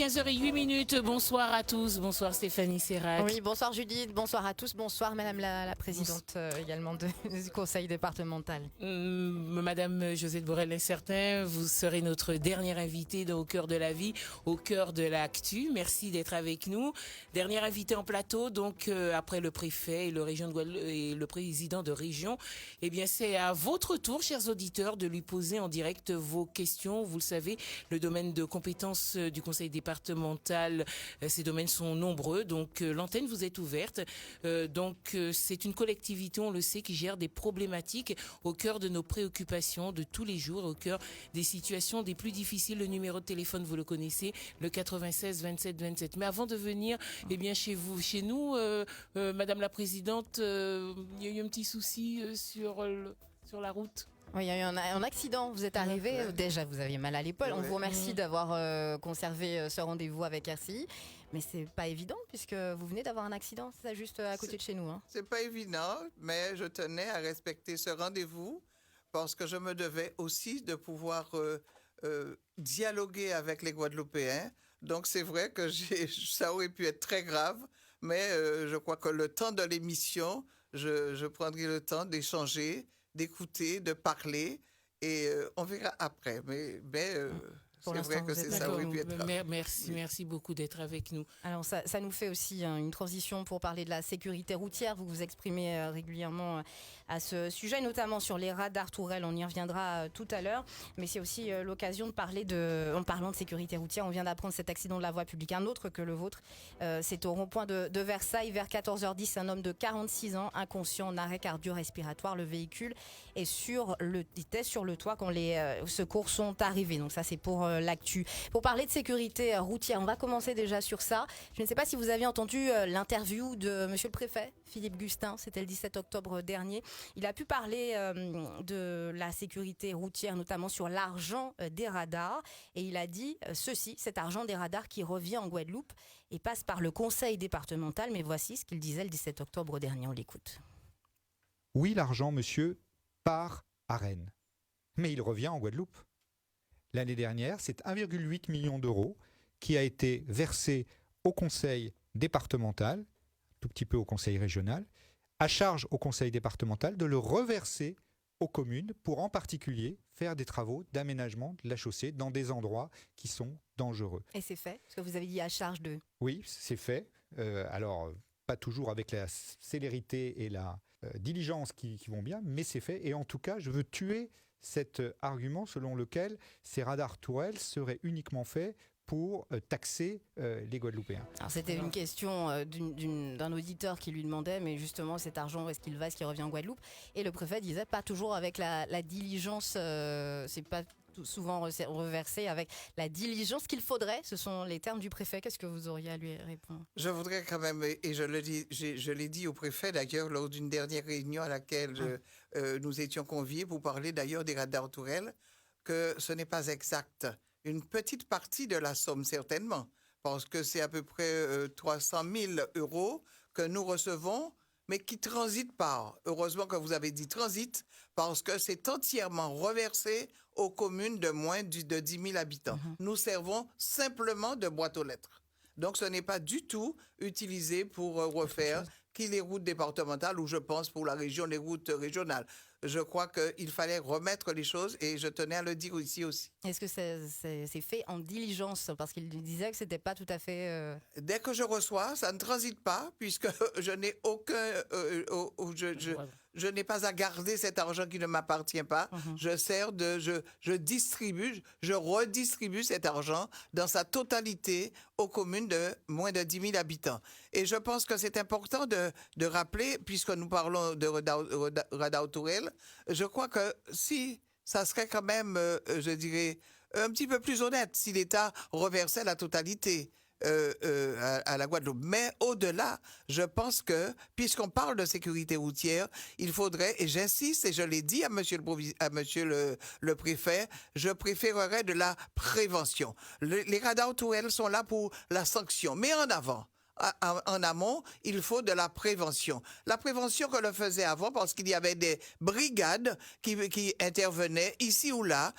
est 15h08. Bonsoir à tous. Bonsoir Stéphanie Sérac. Oui, bonsoir Judith. Bonsoir à tous. Bonsoir Madame la présidente également du conseil départemental. Madame Josette Borel-Incertain, vous serez notre dernière invitée Au cœur de la vie, au cœur de l'actu. Merci d'être avec nous. Dernière invitée en plateau, donc après le préfet et le président de région. Eh bien, c'est à votre tour, chers auditeurs, de lui poser en direct vos questions. Vous le savez, le domaine de compétences du conseil départemental, ces domaines sont nombreux, donc l'antenne vous est ouverte. C'est une collectivité, on le sait, qui gère des problématiques au cœur de nos préoccupations de tous les jours, au cœur des situations des plus difficiles. Le numéro de téléphone, vous le connaissez, le 96 27 27. Mais avant de venir, eh bien chez nous, Madame la Présidente, il y a eu un petit souci sur la route. Oui, il y a eu un accident, vous êtes arrivé, déjà vous aviez mal à l'épaule, on vous remercie d'avoir conservé ce rendez-vous avec RCI, mais c'est pas évident puisque vous venez d'avoir un accident, c'est ça, juste à côté de chez nous. C'est pas évident, mais je tenais à respecter ce rendez-vous parce que je me devais aussi de pouvoir dialoguer avec les Guadeloupéens. Donc c'est vrai que ça aurait pu être très grave, mais je crois que le temps de l'émission, je prendrai le temps d'échanger, d'écouter, de parler, et on verra après. Mais c'est vrai que c'est ça aurait pu être. Merci beaucoup d'être avec nous. Alors ça nous fait aussi une transition pour parler de la sécurité routière. Vous vous exprimez régulièrement à ce sujet, notamment sur les radars tourelles. On y reviendra tout à l'heure. Mais c'est aussi l'occasion de parler en parlant de sécurité routière. On vient d'apprendre cet accident de la voie publique, un autre que le vôtre. C'est au rond-point de Versailles, vers 14h10. Un homme de 46 ans, inconscient, en arrêt cardio-respiratoire. Le véhicule était sur le toit quand les secours sont arrivés. Donc ça, c'est pour l'actu. Pour parler de sécurité routière, on va commencer déjà sur ça. Je ne sais pas si vous avez entendu l'interview de monsieur le préfet, Philippe Gustin, c'était le 17 octobre dernier. Il a pu parler de la sécurité routière, notamment sur l'argent des radars. Et il a dit ceci, cet argent des radars qui revient en Guadeloupe et passe par le conseil départemental. Mais voici ce qu'il disait le 17 octobre dernier, on l'écoute. Oui, l'argent, monsieur, part à Rennes. Mais il revient en Guadeloupe. L'année dernière, c'est 1,8 million d'euros qui a été versé au conseil départemental, tout petit peu au conseil régional, à charge au conseil départemental de le reverser aux communes pour en particulier faire des travaux d'aménagement de la chaussée dans des endroits qui sont dangereux. Et c'est fait? Parce que vous avez dit à charge de... Oui, c'est fait. Alors, pas toujours avec la célérité et la diligence qui vont bien, mais c'est fait. Et en tout cas, je veux tuer cet argument selon lequel ces radars tourelles seraient uniquement faits pour taxer les Guadeloupéens. Alors c'était une question d'un auditeur qui lui demandait, mais justement cet argent, est-ce qu'il va, est-ce qu'il revient en Guadeloupe? Et le préfet disait pas toujours avec la diligence, c'est pas souvent reversé avec la diligence qu'il faudrait. Ce sont les termes du préfet. Qu'est-ce que vous auriez à lui répondre? Je voudrais quand même, et je l'ai dit au préfet d'ailleurs lors d'une dernière réunion à laquelle nous étions conviés pour parler d'ailleurs des radars tourelles, que ce n'est pas exact. Une petite partie de la somme certainement, parce que c'est à peu près 300 000 euros que nous recevons, mais qui transitent pas. Heureusement que vous avez dit transit, parce que c'est entièrement reversé aux communes de moins de 10 000 habitants. Nous servons simplement de boîte aux lettres. Donc ce n'est pas du tout utilisé pour refaire les routes départementales ou je pense pour la région, les routes régionales. Je crois qu'il fallait remettre les choses et je tenais à le dire ici aussi. Est-ce que c'est fait en diligence? Parce qu'il disait que c'était pas tout à fait... Dès que je reçois, ça ne transite pas puisque je n'ai aucun... je n'ai pas à garder cet argent qui ne m'appartient pas. Je distribue, je redistribue cet argent dans sa totalité aux communes de moins de 10 000 habitants. Et je pense que c'est important de rappeler, puisque nous parlons de radar tourelle, je crois que si ça serait quand même, je dirais, un petit peu plus honnête si l'État reversait la totalité à la Guadeloupe. Mais au-delà, je pense que, puisqu'on parle de sécurité routière, il faudrait, et j'insiste, et je l'ai dit à monsieur le préfet, je préférerais de la prévention. Les radars tourelles sont là pour la sanction. Mais en avant, en amont, il faut de la prévention. La prévention que l'on faisait avant, parce qu'il y avait des brigades qui intervenaient ici ou là,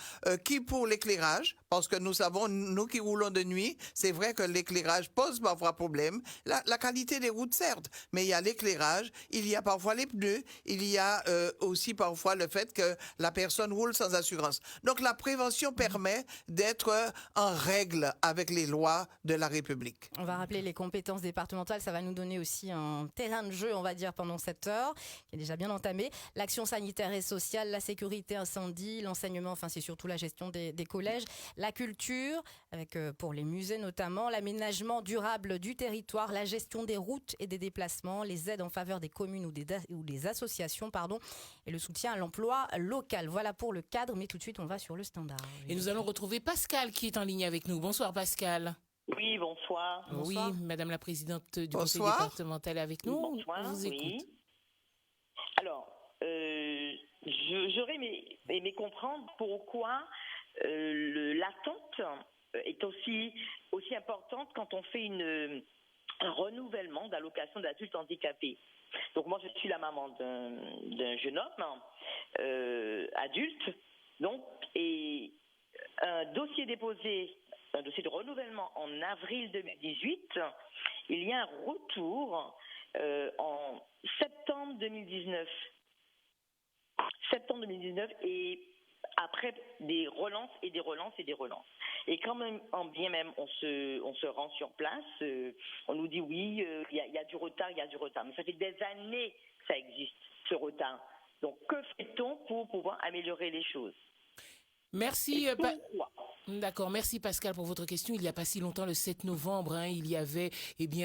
qui pour l'éclairage, parce que nous savons, nous qui roulons de nuit, c'est vrai que l'éclairage pose parfois problème. La qualité des routes, certes, mais il y a l'éclairage, il y a parfois les pneus, il y a aussi parfois le fait que la personne roule sans assurance. Donc la prévention permet d'être en règle avec les lois de la République. On va rappeler les compétences départementales, ça va nous donner aussi un terrain de jeu, on va dire, pendant cette heure, qui est déjà bien entamée. L'action sanitaire et sociale, la sécurité incendie, l'enseignement, enfin c'est surtout la gestion des collèges, la culture, avec pour les musées notamment, l'aménagement durable du territoire, la gestion des routes et des déplacements, les aides en faveur des communes ou des associations, et le soutien à l'emploi local. Voilà pour le cadre, mais tout de suite on va sur le standard. Et nous allons retrouver Pascal qui est en ligne avec nous. Bonsoir Pascal. Oui, bonsoir. Oui, Madame la Présidente du Conseil Bonsoir. départemental avec nous. Bonsoir, On vous écoute. oui. Alors, j'aurais aimé comprendre pourquoi l'attente est aussi importante quand on fait un renouvellement d'allocation d'adultes handicapés. Donc moi, je suis la maman d'un jeune homme adulte, donc, et un dossier de renouvellement en avril 2018, il y a un retour en septembre 2019. Et après des relances et des relances et des relances. Et quand même, en bien même, on se rend sur place, on nous dit oui, il y a du retard, mais ça fait des années que ça existe, ce retard. Donc que fait-on pour pouvoir améliorer les choses? Merci. D'accord, merci Pascal pour votre question. Il n'y a pas si longtemps, le 7 novembre, il y avait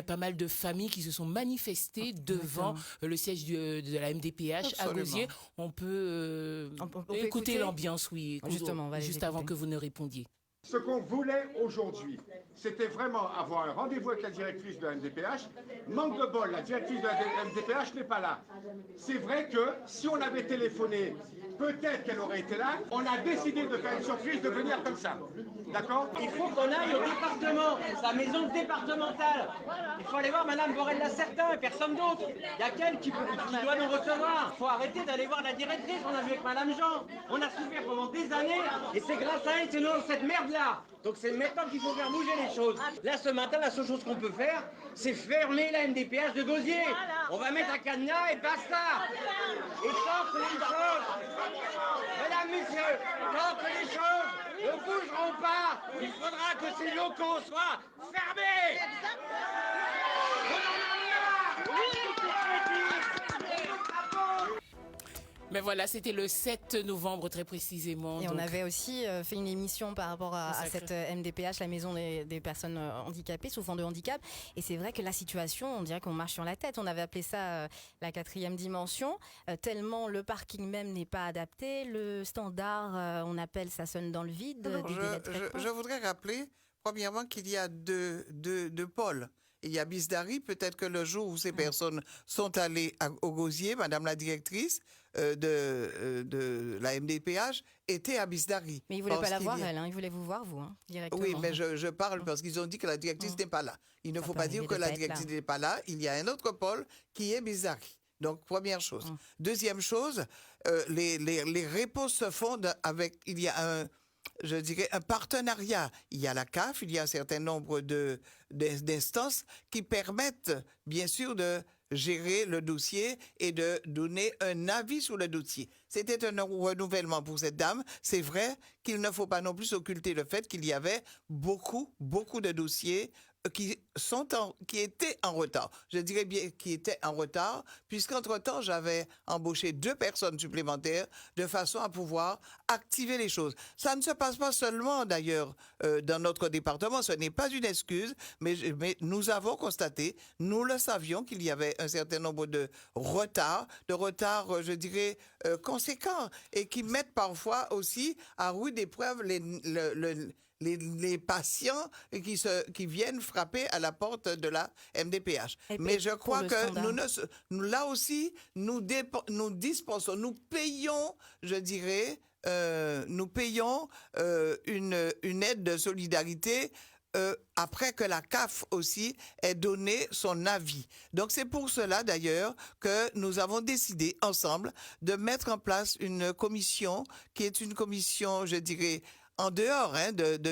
pas mal de familles qui se sont manifestées devant le siège de la MDPH à Gosier. On peut écouter l'ambiance, oui, justement, juste avant que vous ne répondiez. Ce qu'on voulait aujourd'hui, c'était vraiment avoir un rendez-vous avec la directrice de la MDPH. Manque de bol, la directrice de la MDPH n'est pas là. C'est vrai que si on avait téléphoné, peut-être qu'elle aurait été là. On a décidé de faire une surprise, de venir comme ça. D'accord? Il faut qu'on aille au département, sa maison départementale. Il faut aller voir Madame Borel-Lacertin et personne d'autre. Il n'y a qu'elle qui doit nous recevoir. Il faut arrêter d'aller voir la directrice. On a vu avec Madame Jean. On a souffert pendant des années et c'est grâce à elle que nous avons cette merde-là. Donc c'est maintenant qu'il faut faire bouger les choses. Là ce matin, la seule chose qu'on peut faire, c'est fermer la MDPH de Gosier. On va mettre un cadenas et basta. Et tant que les choses, mesdames, messieurs, tant que les choses ne bougeront pas, il faudra que ces locaux soient fermés. On en a marre. Mais voilà, c'était le 7 novembre très précisément. Et donc. on avait aussi fait une émission par rapport à cette MDPH, la maison des personnes handicapées, souffrant de handicap. Et c'est vrai que la situation, on dirait qu'on marche sur la tête. On avait appelé ça la 4e dimension, tellement le parking même n'est pas adapté. Le standard, on appelle, ça sonne dans le vide. Alors, je voudrais rappeler, premièrement, qu'il y a deux pôles. Il y a Bisdari, peut-être que le jour où ces personnes sont allées au Gosier, Madame la directrice de la MDPH était à Bisdari. Mais ils ne voulaient pas la voir, elle, ils voulaient vous voir, vous, directement. Oui, mais je parle parce qu'ils ont dit que la directrice n'est pas là. Il ne faut pas dire que la directrice n'est pas là. Il y a un autre pôle qui est Bisdari. Donc, première chose. Deuxième chose, les réponses se font avec... Il y a un partenariat. Il y a la CAF, il y a un certain nombre d'instances qui permettent, bien sûr, de gérer le dossier et de donner un avis sur le dossier. C'était un renouvellement pour cette dame. C'est vrai qu'il ne faut pas non plus occulter le fait qu'il y avait beaucoup de dossiers qui étaient en retard. Je dirais bien qui étaient en retard, puisqu'entre-temps, j'avais embauché 2 personnes supplémentaires de façon à pouvoir activer les choses. Ça ne se passe pas seulement, d'ailleurs, dans notre département. Ce n'est pas une excuse, mais nous avons constaté, nous le savions, qu'il y avait un certain nombre de retards, je dirais, conséquents, et qui mettent parfois aussi à rude épreuve les patients qui viennent frapper à la porte de la MDPH. Mais je crois que là aussi, nous dispensons, nous payons, je dirais, une aide de solidarité après que la CAF aussi ait donné son avis. Donc c'est pour cela d'ailleurs que nous avons décidé ensemble de mettre en place une commission qui est une commission, je dirais, en dehors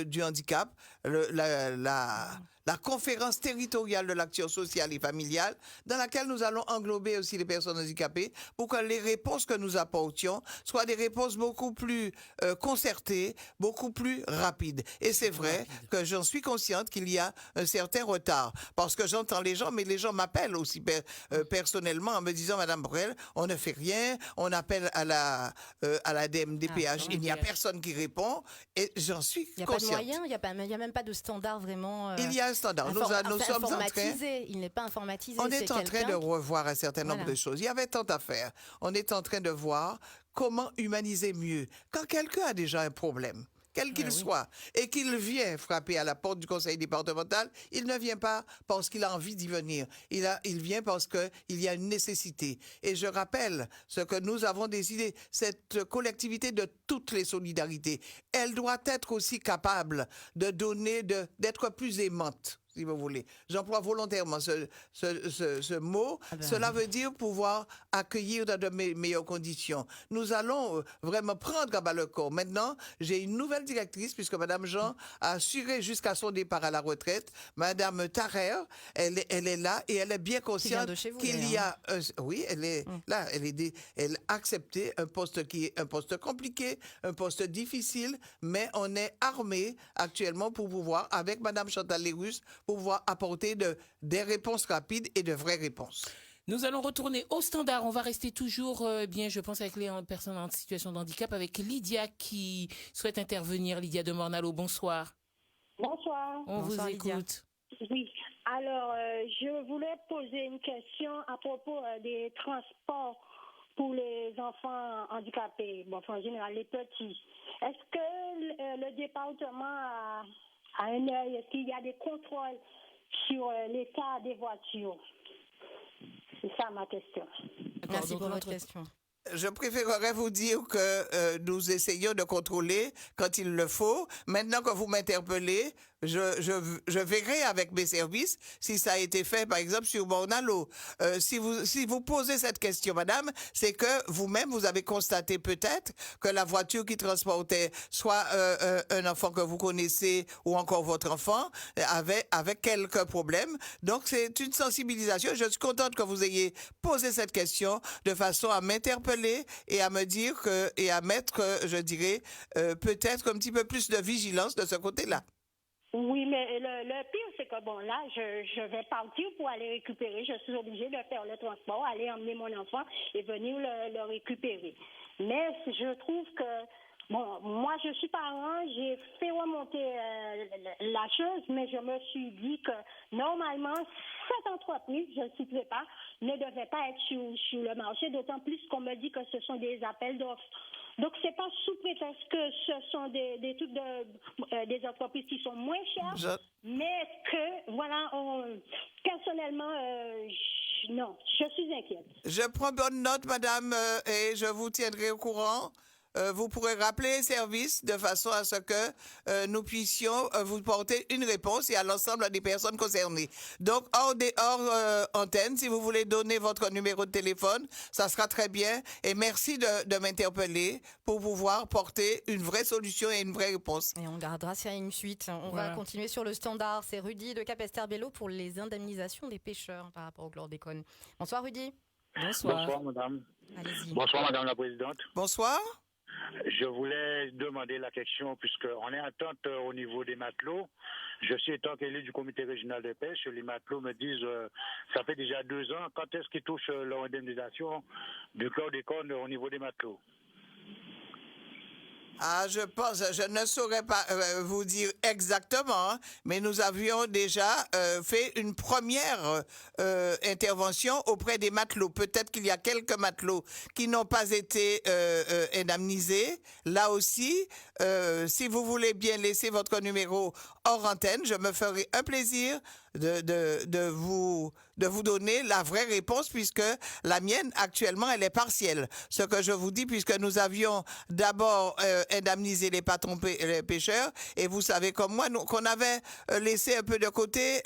du handicap, la conférence territoriale de l'action sociale et familiale, dans laquelle nous allons englober aussi les personnes handicapées pour que les réponses que nous apportions soient des réponses beaucoup plus concertées, beaucoup plus rapides. Et c'est vrai que j'en suis consciente qu'il y a un certain retard, parce que j'entends les gens, mais les gens m'appellent aussi personnellement en me disant, Madame Borel, on ne fait rien, on appelle à la DMDPH, il n'y a personne qui répond, et j'en suis consciente. Il n'y a pas de moyens, il n'y a même pas de standard vraiment. Il y a un standard. Nous sommes en train. Il n'est pas informatisé. On est en train de revoir un certain nombre de choses. Il y avait tant à faire. On est en train de voir comment humaniser mieux. Quand quelqu'un a déjà un problème, quel qu'il soit, et qu'il vient frapper à la porte du conseil départemental, il ne vient pas parce qu'il a envie d'y venir. Il vient parce qu'il y a une nécessité. Et je rappelle ce que nous avons décidé, cette collectivité de toutes les solidarités, elle doit être aussi capable de donner, d'être plus aimante, si vous voulez. J'emploie volontairement ce mot. Cela veut dire pouvoir accueillir dans de meilleures conditions. Nous allons vraiment prendre à bas le corps. Maintenant, j'ai une nouvelle directrice, puisque Madame Jean a assuré jusqu'à son départ à la retraite. Madame Tarrer, elle est là et elle est bien consciente qu'il y a... oui, elle est là. Elle a accepté un poste qui est un poste compliqué, un poste difficile, mais on est armé actuellement pour pouvoir, avec Madame Chantal Lérus, pour pouvoir apporter des réponses rapides et de vraies réponses. Nous allons retourner au standard. On va rester toujours, je pense, avec les personnes en situation de handicap, avec Lydia qui souhaite intervenir. Lydia de Mornalo, bonsoir. Bonsoir. On vous écoute. Oui. Alors, je voulais poser une question à propos des transports pour les enfants handicapés, en général les petits. Est-ce que le département a un œil, est-ce qu'il y a des contrôles sur l'état des voitures? C'est ça ma question. Merci pour votre question. Je préférerais vous dire que nous essayons de contrôler quand il le faut. Maintenant que vous m'interpellez, je verrai avec mes services si ça a été fait, par exemple, sur Mornalo. Si vous posez cette question, madame, c'est que vous-même, vous avez constaté peut-être que la voiture qui transportait soit un enfant que vous connaissez ou encore votre enfant avait quelques problèmes. Donc, c'est une sensibilisation. Je suis contente que vous ayez posé cette question de façon à m'interpeller et à me dire et à mettre, je dirais, peut-être un petit peu plus de vigilance de ce côté-là. Oui, mais le pire, c'est que là, je vais partir pour aller récupérer. Je suis obligée de faire le transport, aller emmener mon enfant et venir le récupérer. Mais je trouve que, moi, je suis parent, j'ai fait remonter la chose, mais je me suis dit que, normalement, cette entreprise, je ne citerai pas, ne devait pas être sur le marché, d'autant plus qu'on me dit que ce sont des appels d'offres. Donc, c'est pas sous prétexte que ce sont des trucs des entreprises qui sont moins chères, mais que, personnellement, non, je suis inquiète. Je prends bonne note, madame, et je vous tiendrai au courant. Vous pourrez rappeler les services de façon à ce que nous puissions vous porter une réponse et à l'ensemble des personnes concernées. Donc, hors antenne, si vous voulez donner votre numéro de téléphone, ça sera très bien. Et merci de m'interpeller pour pouvoir porter une vraie solution et une vraie réponse. Et on gardera s'il y a une suite. On va continuer sur le standard. C'est Rudy de Capesterre-Belle-Eau pour les indemnisations des pêcheurs par rapport au chlordécone. Bonsoir, Rudy. Bonsoir, madame. Allez-y. Bonsoir, madame la présidente. Bonsoir. Je voulais demander la question, puisqu'on est en attente au niveau des matelots. Je suis étant qu'élu du comité régional de pêche, les matelots me disent, ça fait déjà 2 ans, quand est-ce qu'ils touchent leur indemnisation du chlordécone au niveau des matelots? Je pense, je ne saurais pas vous dire exactement, mais nous avions déjà fait une première intervention auprès des matelots. Peut-être qu'il y a quelques matelots qui n'ont pas été indemnisés. Là aussi, si vous voulez bien laisser votre numéro hors antenne, je me ferai un plaisir de vous donner la vraie réponse, puisque la mienne actuellement elle est partielle. Ce que je vous dis, puisque nous avions d'abord indemnisé les patrons les pêcheurs, et vous savez comme moi qu'on avait laissé un peu de côté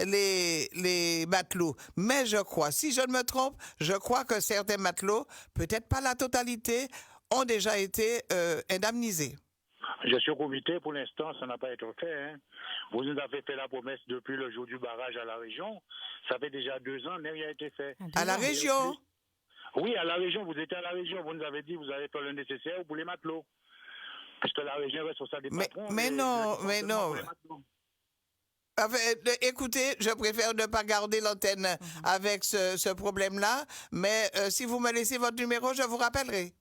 les matelots. Mais je crois, si je ne me trompe, je crois que certains matelots, peut-être pas la totalité, ont déjà été indemnisés. Je suis au comité, pour l'instant, ça n'a pas été fait. Hein. Vous nous avez fait la promesse depuis le jour du barrage à la région. Ça fait déjà 2 ans, mais rien n'a été fait. À la région? Oui, à la région. Vous étiez à la région. Vous nous avez dit que vous allez faire le nécessaire pour les matelots. Parce que la région est responsable des patrons. Mais non. Enfin, écoutez, je préfère ne pas garder l'antenne avec ce problème-là. Mais si vous me laissez votre numéro, je vous rappellerai.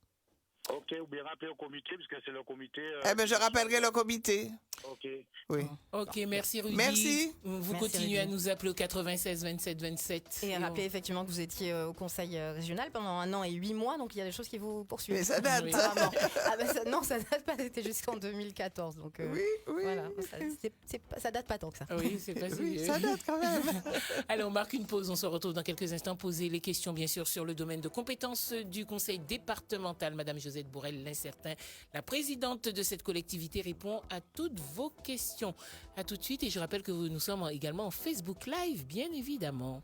Ok, ou bien rappeler au comité, parce que c'est le comité... je rappellerai le comité. Ok. Oui. Ok, merci Rudy. Merci. Vous Merci, continuez Rudy. à nous appeler au 96 27 27. Et rappelez effectivement que vous étiez au conseil régional pendant 1 an et 8 mois, donc il y a des choses qui vous poursuivent. Mais ça date. Oui. Non, ça date pas, c'était jusqu'en 2014. Donc, Oui. Voilà, ça date pas tant que ça. Oui, c'est pas si... Oui, ça date quand même. Allez, on marque une pause. On se retrouve dans quelques instants. Poser les questions, bien sûr, sur le domaine de compétences du conseil départemental. Madame Josette Bourrel, l'incertain, la présidente de cette collectivité, répond à toutes vos questions. À tout de suite. Et je rappelle que nous sommes également en Facebook Live, bien évidemment.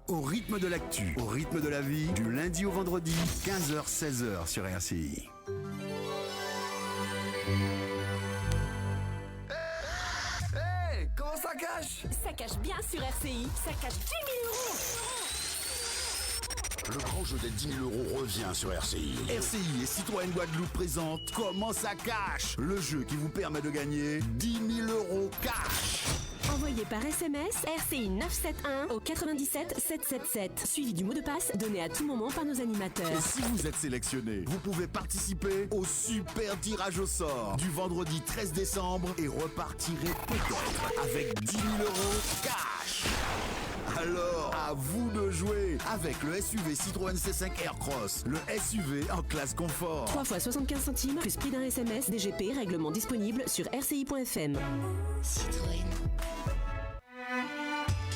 Au rythme de l'actu, au rythme de la vie, du lundi au vendredi, 15h-16h sur RCI. Hey, comment ça cache? Ça cache bien sur RCI, ça cache 10 000 €. Le grand jeu des 10 000 € revient sur RCI. RCI et Citroën Guadeloupe présentent Comment ça cache? Le jeu qui vous permet de gagner 10 000 € cash. Envoyez par SMS RCI 971 au 97 777, suivi du mot de passe donné à tout moment par nos animateurs. Et si vous êtes sélectionné, vous pouvez participer au super tirage au sort du vendredi 13 décembre et repartirez peut-être avec 10 000 € cash. Alors, à vous de jouer avec le SUV Citroën C5 Aircross, le SUV en classe confort. 3 fois 75 centimes, plus prix d'un SMS, DGP, règlement disponible sur rci.fm. Citroën.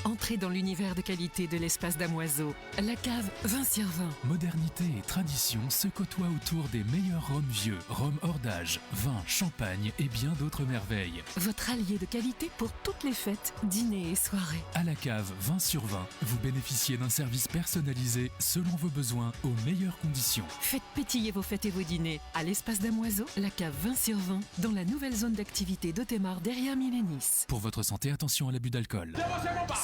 Entrez dans l'univers de qualité de l'espace Damoiseau. La cave 20 sur 20. Modernité et tradition se côtoient autour des meilleurs rhums vieux, rhums hors d'âge, vin, champagne et bien d'autres merveilles. Votre allié de qualité pour toutes les fêtes, dîners et soirées. À la cave 20 sur 20, vous bénéficiez d'un service personnalisé selon vos besoins aux meilleures conditions. Faites pétiller vos fêtes et vos dîners à l'espace Damoiseau, la cave 20 sur 20, dans la nouvelle zone d'activité d'Autemar derrière Milénis. Pour votre santé, attention à l'abus d'alcool.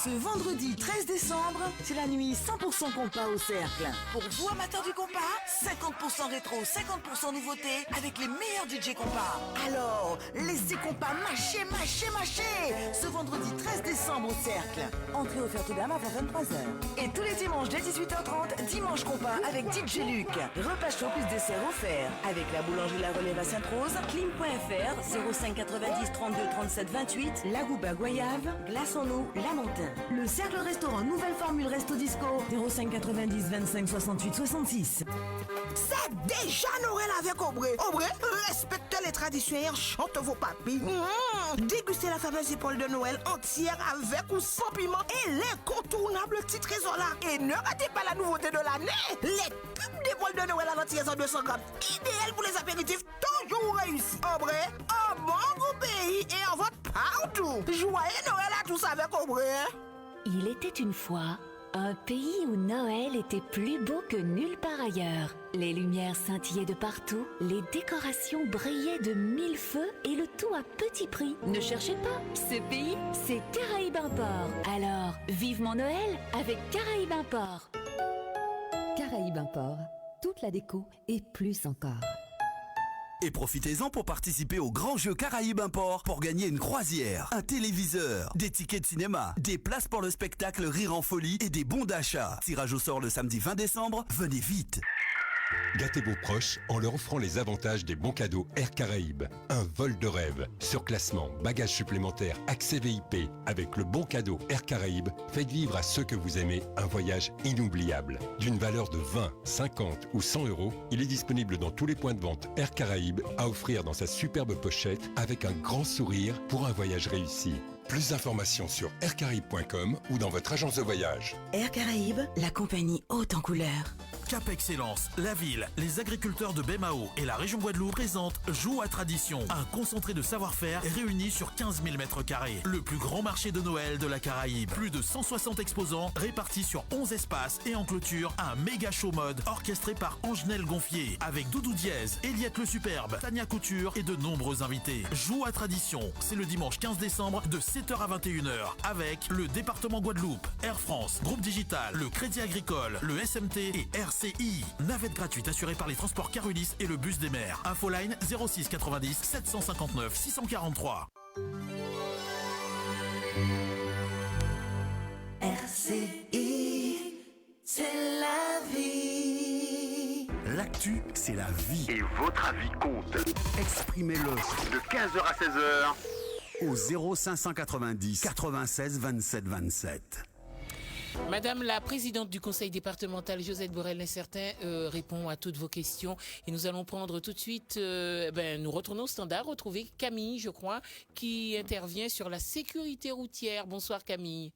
Ce vendredi 13 décembre, c'est la nuit 100% compas au Cercle. Pour vous amateurs du compas, 50% rétro, 50% nouveauté avec les meilleurs DJ compas. Alors, laissez compas mâcher. Ce vendredi 13 décembre au Cercle. Entrée offerte aux dames avant 23h. Et tous les dimanches dès 18h30, dimanche compas avec DJ Luc. Repas chaud plus dessert offert. Avec la boulangerie La Relève à Sainte-Rose, clim.fr, 05 90 32 37 28, La Gouba Goyave, Glace en eau, Lamentin. Le Cercle Restaurant, nouvelle formule Resto Disco, 05 90 25 68 66. C'est déjà Noël avec Aubrey. Aubrey, respectez les traditions et chante vos papilles. Dégustez la fameuse épaule de Noël entière avec ou sans piment et l'incontournable petit trésor là. Et ne ratez pas la nouveauté de l'année. Les tubes d'épaule de Noël à l'entière en 200 grammes. Idéal pour les apéritifs toujours réussis. Aubrey, un bon gros pays et en vente partout. Joyeux Noël à tous avec Aubrey. Il était une fois un pays où Noël était plus beau que nulle part ailleurs. Les lumières scintillaient de partout, les décorations brillaient de 1000 feux et le tout à petit prix. Ne cherchez pas, ce pays, c'est Caraïbes Import. Alors, vivement Noël avec Caraïbes Import. Caraïbes Import, toute la déco et plus encore. Et profitez-en pour participer au grand jeu Caraïbes Import pour gagner une croisière, un téléviseur, des tickets de cinéma, des places pour le spectacle Rire en Folie et des bons d'achat. Tirage au sort le samedi 20 décembre, venez vite. Gâtez vos proches en leur offrant les avantages des bons cadeaux Air Caraïbes. Un vol de rêve, surclassement, bagages supplémentaires, accès VIP. Avec le bon cadeau Air Caraïbes, faites vivre à ceux que vous aimez un voyage inoubliable. D'une valeur de 20, 50 ou 100 €, il est disponible dans tous les points de vente Air Caraïbes à offrir dans sa superbe pochette avec un grand sourire pour un voyage réussi. Plus d'informations sur aircaraïbes.com ou dans votre agence de voyage. Air Caraïbes, la compagnie haute en couleur. Cap Excellence, la ville, les agriculteurs de Bémao et la région Guadeloupe présentent Joue à Tradition, un concentré de savoir-faire réuni sur 15 000 mètres carrés. Le plus grand marché de Noël de la Caraïbe. Plus de 160 exposants répartis sur 11 espaces et en clôture, un méga show mode orchestré par Angenel Gonfier avec Doudou Diez, Eliette le Superbe, Tania Couture et de nombreux invités. Joue à Tradition, c'est le dimanche 15 décembre de 7h à 21h avec le département Guadeloupe, Air France, Groupe Digital, le Crédit Agricole, le SMT et RCI. Navette gratuite assurée par les transports Carulis et le bus des mers. Infoline 06 90 759 643. RCI, c'est la vie. L'actu, c'est la vie. Et votre avis compte. Exprimez-le. De 15h à 16h. Au 0590 96 27 27. Madame la présidente du conseil départemental, Josette Borel-Incertain, répond à toutes vos questions. Et nous allons prendre tout de suite, nous retournons au standard, retrouver Camille, je crois, qui intervient sur la sécurité routière. Bonsoir Camille.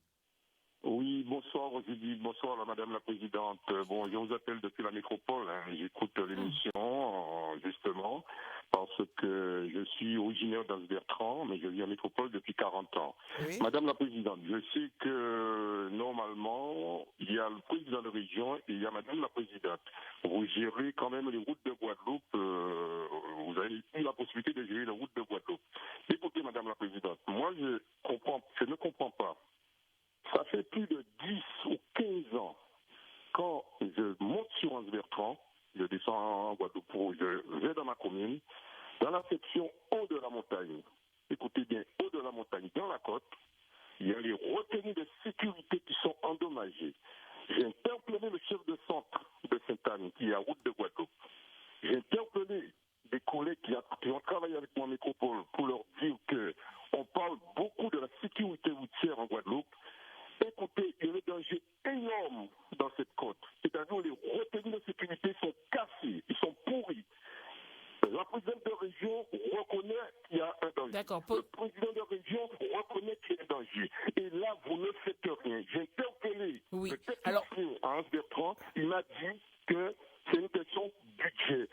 Oui, bonsoir Rosidie, bonsoir Madame la Présidente. Bon, je vous appelle depuis la métropole, j'écoute l'émission justement parce que je suis originaire d'Anse-Bertrand, mais je vis en métropole depuis 40 ans. Oui. Madame la Présidente, je sais que normalement, il y a le président de région et il y a Madame la Présidente. Vous gérez quand même les routes de Guadeloupe, vous avez eu la possibilité de gérer les routes de Guadeloupe. Écoutez Madame la Présidente, moi je ne comprends pas. Ça fait plus de 10 ou 15 ans, quand je monte sur Anse-Bertrand, je descends en Guadeloupe, je vais dans ma commune, dans la section haut de la montagne, écoutez bien, haut de la montagne, dans la côte, il y a les retenues de sécurité qui sont endommagées. J'ai interpellé le chef de centre de Sainte-Anne, qui est à route de Guadeloupe. J'ai interpellé des collègues qui ont travaillé avec moi en métropole pour leur dire qu'on parle beaucoup de la sécurité routière en Guadeloupe. Écoutez, il y a des dangers énormes dans cette côte. C'est-à-dire que les retenues de sécurité sont cassées, ils sont pourris. La présidente de région reconnaît qu'il y a un danger. D'accord. Le président de région reconnaît qu'il y a un danger. Et là, vous ne faites rien. J'ai interpellé le technicien à Anse-Bertrand. Il m'a dit que c'est une question budget.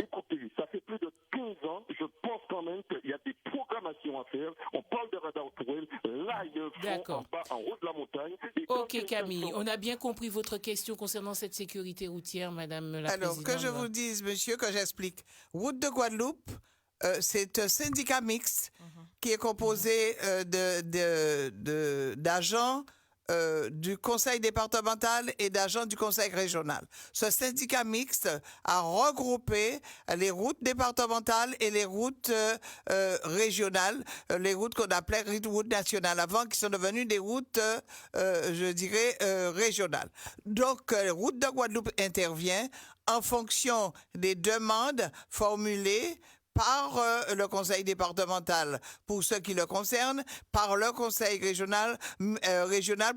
Écoutez, ça fait plus de 15 ans. Je pense quand même qu'il y a des programmations à faire. On parle de radar tourelle. Là, il y a un fond en bas, en haut de la montagne. Ok Camille, on a bien compris votre question concernant cette sécurité routière, Madame la Présidente. Alors, que je vous dise, monsieur, que j'explique. Route de Guadeloupe, c'est un syndicat mixte qui est composé d'agents du conseil départemental et d'agents du conseil régional. Ce syndicat mixte a regroupé les routes départementales et les routes régionales, les routes qu'on appelait routes nationales avant, qui sont devenues des routes, je dirais, régionales. Donc, Route de Guadeloupe intervient en fonction des demandes formulées par le conseil départemental pour ce qui le concerne, par le conseil régional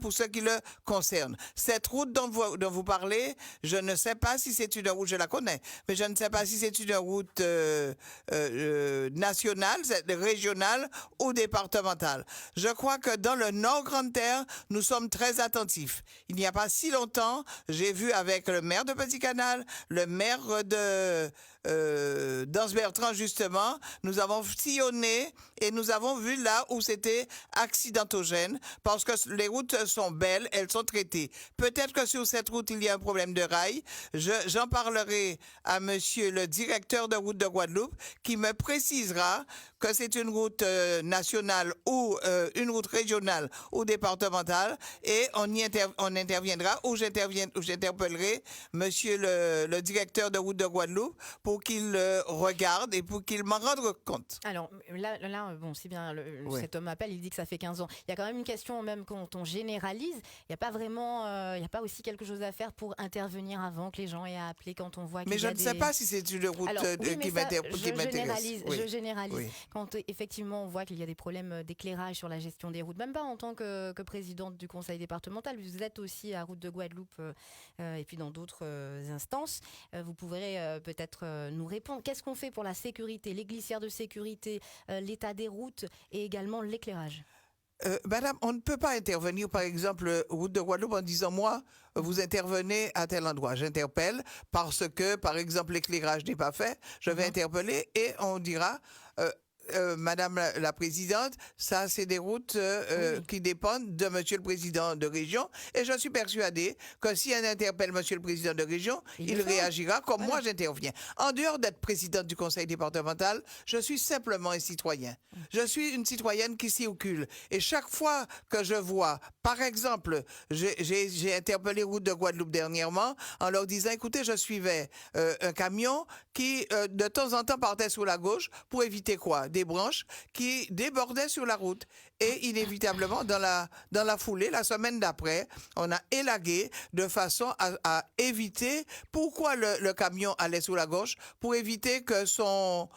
pour ce qui le concerne. Cette route dont vous parlez, je ne sais pas si c'est une route, je la connais, mais je ne sais pas si c'est une route nationale, régionale ou départementale. Je crois que dans le Nord Grande Terre, nous sommes très attentifs. Il n'y a pas si longtemps, j'ai vu avec le maire de Petit-Canal, le maire d'Anse-Bertrand, justement, nous avons sillonné et nous avons vu là où c'était accidentogène parce que les routes sont belles, elles sont traitées. Peut-être que sur cette route, il y a un problème de rail. J'en parlerai à monsieur le directeur de route de Guadeloupe qui me précisera que c'est une route nationale ou une route régionale ou départementale et on interviendra ou j'interpellerai monsieur le directeur de route de Guadeloupe pour qu'il regarde et pour qu'il m'en rende compte. Alors là bon, c'est bien, cet homme appelle, il dit que ça fait 15 ans. Il y a quand même une question, même quand on généralise, il n'y a pas vraiment, il n'y a pas aussi quelque chose à faire pour intervenir avant que les gens aient à appeler quand on voit qu'il y a des... Mais je ne sais pas si c'est une route qui m'intéresse. Je généralise. Oui. Quand effectivement on voit qu'il y a des problèmes d'éclairage sur la gestion des routes, même pas en tant que présidente du conseil départemental, vous êtes aussi à Route de Guadeloupe et puis dans d'autres instances, vous pourrez peut-être nous répondre. Qu'est-ce qu'on fait pour la sécurité, les glissières de sécurité, l'état des routes et également l'éclairage? Madame, on ne peut pas intervenir, par exemple, route de Guadeloupe en disant, moi, vous intervenez à tel endroit. J'interpelle parce que, par exemple, l'éclairage n'est pas fait. Je vais interpeller et on dira... Madame la Présidente, ça c'est des routes qui dépendent de Monsieur le Président de région et je suis persuadée que si on interpelle Monsieur le Président de région, il réagira comme moi j'interviens. En dehors d'être présidente du conseil départemental, je suis simplement un citoyen. Je suis une citoyenne qui circule et chaque fois que je vois, par exemple, j'ai interpellé route de Guadeloupe dernièrement en leur disant, écoutez, je suivais un camion qui de temps en temps partait sur la gauche pour éviter quoi? Des branches qui débordaient sur la route. Et inévitablement, dans la foulée, la semaine d'après, on a élagué de façon à éviter pourquoi le camion allait sur la gauche, pour éviter que son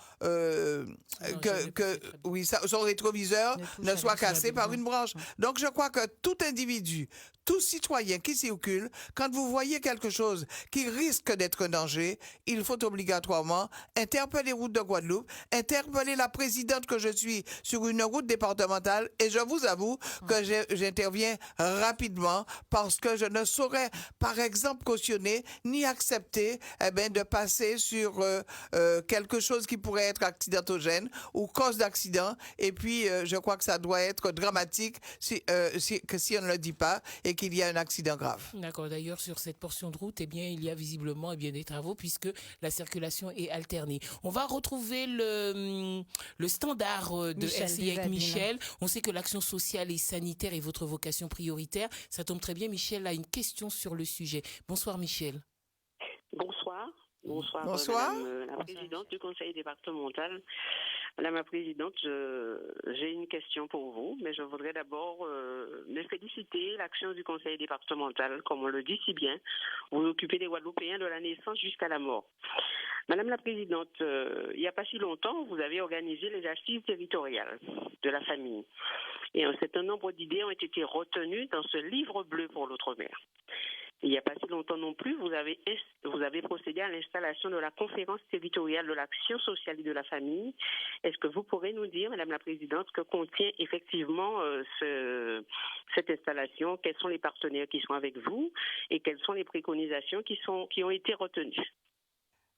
rétroviseur ne soit cassé par une branche. Donc je crois que tout individu, tout citoyen qui circule, quand vous voyez quelque chose qui risque d'être un danger, il faut obligatoirement interpeller route de Guadeloupe, interpeller la présidente que je suis sur une route départementale et je vous avoue que j'interviens rapidement parce que je ne saurais, par exemple, cautionner ni accepter de passer sur quelque chose qui pourrait être accidentogène ou cause d'accident et puis je crois que ça doit être dramatique si on ne le dit pas et qu'il y a un accident grave. D'accord. D'ailleurs, sur cette portion de route, il y a visiblement des travaux puisque la circulation est alternée. On va retrouver le standard de RCI avec Michel. On sait que l'action sociale et sanitaire est votre vocation prioritaire. Ça tombe très bien. Michel a une question sur le sujet. Bonsoir, Michel. Bonsoir. Bonsoir. Madame la présidente du conseil départemental. Madame la présidente, j'ai une question pour vous, mais je voudrais d'abord me féliciter l'action du conseil départemental, comme on le dit si bien. Vous vous occupez des Guadeloupéens de la naissance jusqu'à la mort. Madame la présidente, il n'y a pas si longtemps, vous avez organisé les assises territoriales de la famille. Et un certain nombre d'idées ont été retenues dans ce livre bleu pour l'outre-mer. Il n'y a pas si longtemps non plus, vous avez procédé à l'installation de la conférence territoriale de l'action sociale et de la famille. Est-ce que vous pourrez nous dire, Madame la Présidente, que contient effectivement cette installation? Quels sont les partenaires qui sont avec vous et quelles sont les préconisations qui ont été retenues?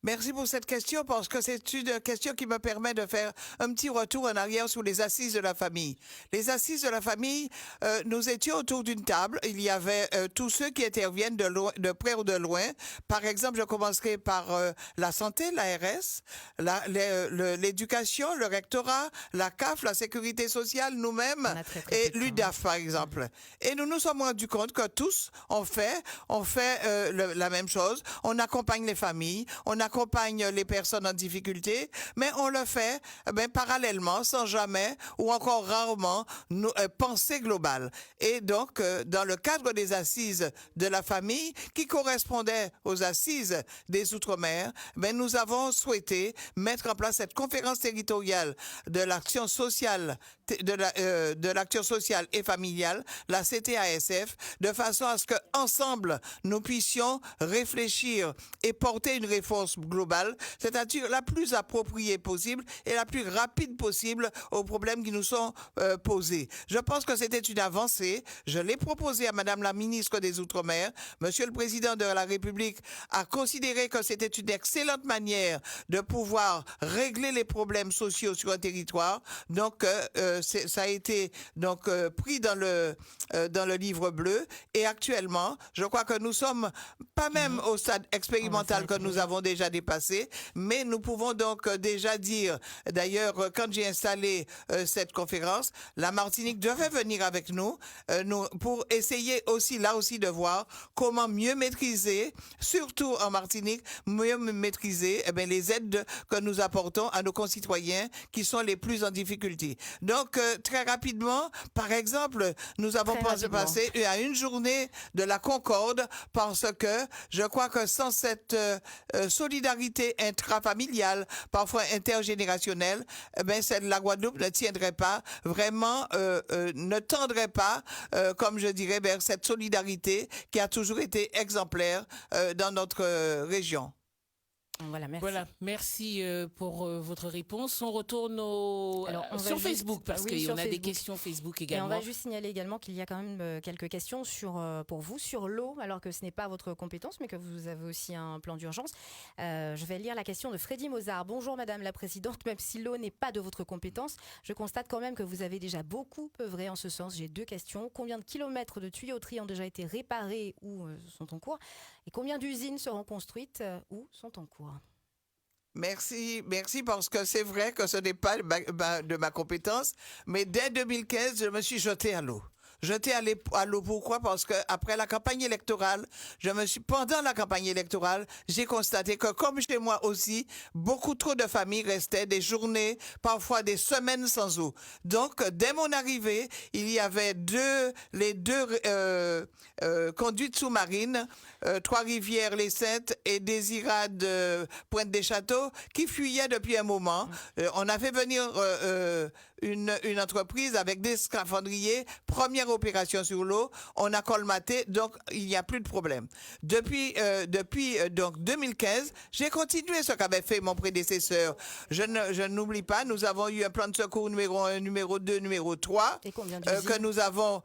Merci pour cette question parce que c'est une question qui me permet de faire un petit retour en arrière sur les assises de la famille. Les assises de la famille, nous étions autour d'une table. Il y avait tous ceux qui interviennent de près ou de loin. Par exemple, je commencerai par la santé, l'ARS, l'éducation, le rectorat, la CAF, la sécurité sociale, nous-mêmes et l'UDAF, par exemple. Et nous nous sommes rendus compte que tous on fait la même chose. On accompagne les familles, on accompagne les personnes en difficulté, mais on le fait parallèlement, sans jamais ou encore rarement penser global. Et donc, dans le cadre des assises de la famille, qui correspondaient aux assises des Outre-mer, nous avons souhaité mettre en place cette conférence territoriale de l'action sociale de l'action sociale et familiale, la CTASF, de façon à ce que ensemble nous puissions réfléchir et porter une réponse globale, c'est-à-dire la plus appropriée possible et la plus rapide possible aux problèmes qui nous sont posés. Je pense que c'était une avancée. Je l'ai proposé à Madame la ministre des Outre-mer. Monsieur le Président de la République a considéré que c'était une excellente manière de pouvoir régler les problèmes sociaux sur un territoire. Donc, ça a été pris dans le livre bleu et actuellement, je crois que nous sommes pas même au stade expérimental que nous avons déjà dépassé, mais nous pouvons donc déjà dire, d'ailleurs, quand j'ai installé cette conférence, la Martinique devait venir avec nous pour essayer aussi de voir comment mieux maîtriser, surtout en Martinique, mieux maîtriser les aides que nous apportons à nos concitoyens qui sont les plus en difficulté. Donc, très rapidement, par exemple, nous avons passé à une journée de la Concorde parce que je crois que sans cette solidarité intrafamiliale, parfois intergénérationnelle, la Guadeloupe ne tiendrait pas, vraiment ne tendrait pas, comme je dirais, vers cette solidarité qui a toujours été exemplaire dans notre région. Voilà, merci pour votre réponse. On retourne sur Facebook parce qu'il y en a des questions Facebook également. Et on va juste signaler également qu'il y a quand même quelques questions pour vous sur l'eau, alors que ce n'est pas votre compétence, mais que vous avez aussi un plan d'urgence. Je vais lire la question de Freddy Mozart. Bonjour Madame la Présidente, même si l'eau n'est pas de votre compétence, je constate quand même que vous avez déjà beaucoup œuvré en ce sens. J'ai 2 questions. Combien de kilomètres de tuyauterie ont déjà été réparés ou sont en cours? Et combien d'usines seront construites ou sont en cours? Merci parce que c'est vrai que ce n'est pas de ma compétence, mais dès 2015, je me suis jeté à l'eau. Jeté à l'eau, pourquoi? Parce que après la campagne électorale, pendant la campagne électorale, j'ai constaté que comme chez moi aussi, beaucoup trop de familles restaient des journées, parfois des semaines sans eau. Donc, dès mon arrivée, il y avait les deux conduites sous-marines, Trois-Rivières, Les Saintes et Désirade, Pointe-des-Châteaux, qui fuyaient depuis un moment. On a fait venir une entreprise avec des scaphandriers, première opération sur l'eau, on a colmaté, donc il n'y a plus de problème. Depuis donc 2015, j'ai continué ce qu'avait fait mon prédécesseur. Je n'oublie pas, nous avons eu un plan de secours numéro 1, numéro 2, numéro 3, que nous avons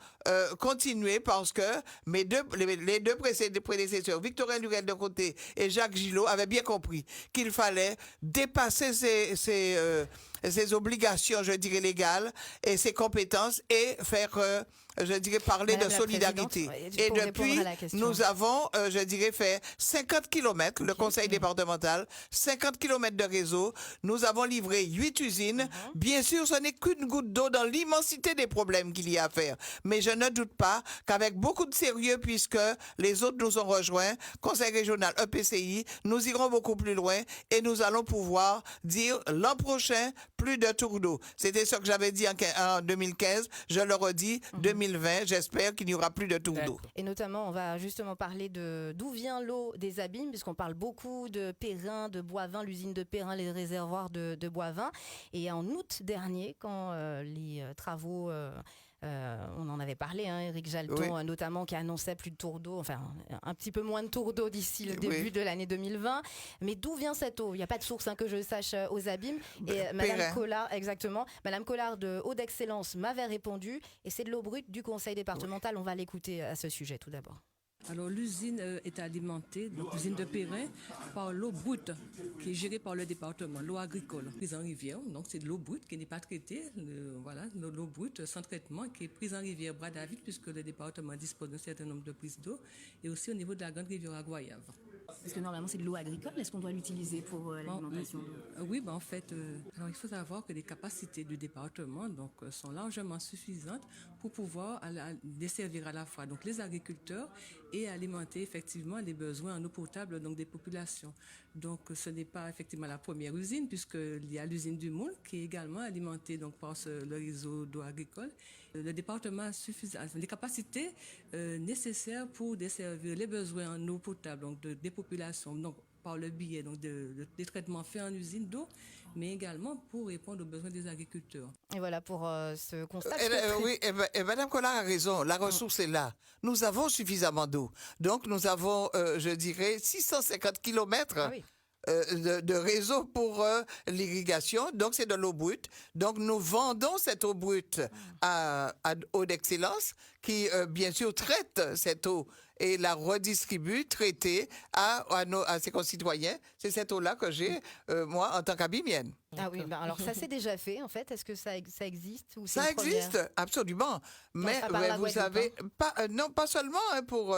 continué parce que les deux prédécesseurs, Victorin Lurel de côté et Jacques Gillot, avaient bien compris qu'il fallait dépasser ses obligations, je dirais, légales et ses compétences et faire, je dirais, parler de solidarité. Et depuis, nous avons, je dirais, fait 50 km, le conseil départemental, 50 km de réseau. Nous avons livré 8 usines. Bien sûr, ce n'est qu'une goutte d'eau dans l'immensité des problèmes qu'il y a à faire. Mais je ne doute pas qu'avec beaucoup de sérieux, puisque les autres nous ont rejoints, conseil régional, EPCI, nous irons beaucoup plus loin et nous allons pouvoir dire l'an prochain, plus de tours d'eau. C'était ce que j'avais dit en 2015. Je le redis, 2020, j'espère qu'il n'y aura plus de tours d'eau. Et notamment, on va justement parler d'où vient l'eau des abîmes, puisqu'on parle beaucoup de Perrin, de Boivin, l'usine de Perrin, les réservoirs de Boivin. Et en août dernier, quand les travaux... on en avait parlé, Éric Jalton notamment, qui annonçait plus de tours d'eau, enfin un petit peu moins de tours d'eau d'ici le début de l'année 2020. Mais d'où vient cette eau? Il n'y a pas de source que je sache aux abîmes. Et Madame Collard, exactement, Madame Collard de Eau d'Excellence m'avait répondu, et c'est de l'eau brute du conseil départemental. On va l'écouter à ce sujet tout d'abord. Alors l'usine est alimentée, donc l'usine de Perrin, par l'eau brute qui est gérée par le département, l'eau agricole prise en rivière. Donc c'est de l'eau brute qui n'est pas traitée, l'eau brute sans traitement qui est prise en rivière Bras-David, puisque le département dispose d'un certain nombre de prises d'eau, et aussi au niveau de la grande rivière Aguayave. Parce que normalement c'est de l'eau agricole, est-ce qu'on doit l'utiliser pour l'alimentation d'eau? Oui, en fait, alors il faut savoir que les capacités du département sont largement suffisantes pour pouvoir desservir à la fois donc les agriculteurs et alimenter effectivement les besoins en eau potable des populations. Donc ce n'est pas effectivement la première usine, puisqu'il y a l'usine du Moule qui est également alimentée par le réseau d'eau agricole. Le département a les capacités nécessaires pour desservir les besoins en eau potable des populations, par le biais des traitements faits en usine d'eau, mais également pour répondre aux besoins des agriculteurs. Et voilà pour ce constat. Oui, Madame Collard a raison, la ressource est là. Nous avons suffisamment d'eau. Donc nous avons, je dirais, 650 kilomètres. De réseau pour l'irrigation, donc c'est de l'eau brute. Donc nous vendons cette eau brute à Eau d'Excellence qui bien sûr traite cette eau et la redistribue, traitée à ses concitoyens. C'est cette eau-là que j'ai, moi, en tant qu'abimienne. Ah oui, alors ça c'est déjà fait en fait. Est-ce que ça existe ou ça existe, absolument. Mais vous savez, non, pas seulement pour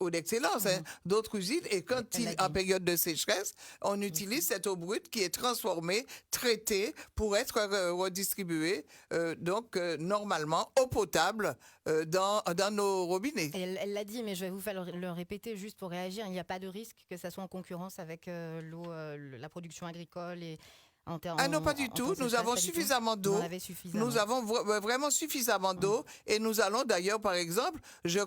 Eau d'Excellence, d'autres usines. Et quand en période de sécheresse, on utilise cette eau brute qui est transformée, traitée pour être redistribuée, normalement eau potable dans nos robinets. Elle l'a dit, mais je vais vous faire le répéter juste pour réagir. Il n'y a pas de risque que ça soit en concurrence avec la production agricole et non, pas du tout. Nous avons suffisamment d'eau. Nous avons vraiment suffisamment d'eau. Et nous allons d'ailleurs, par exemple, je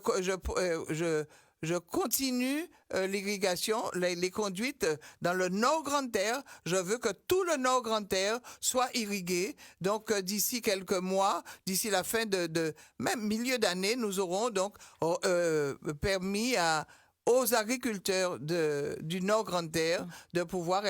continue l'irrigation, les conduites dans le Nord Grande Terre. Je veux que tout le Nord Grande Terre soit irrigué. Donc, d'ici quelques mois, d'ici la fin même milieu d'année, nous aurons donc permis aux agriculteurs du Nord Grande Terre de pouvoir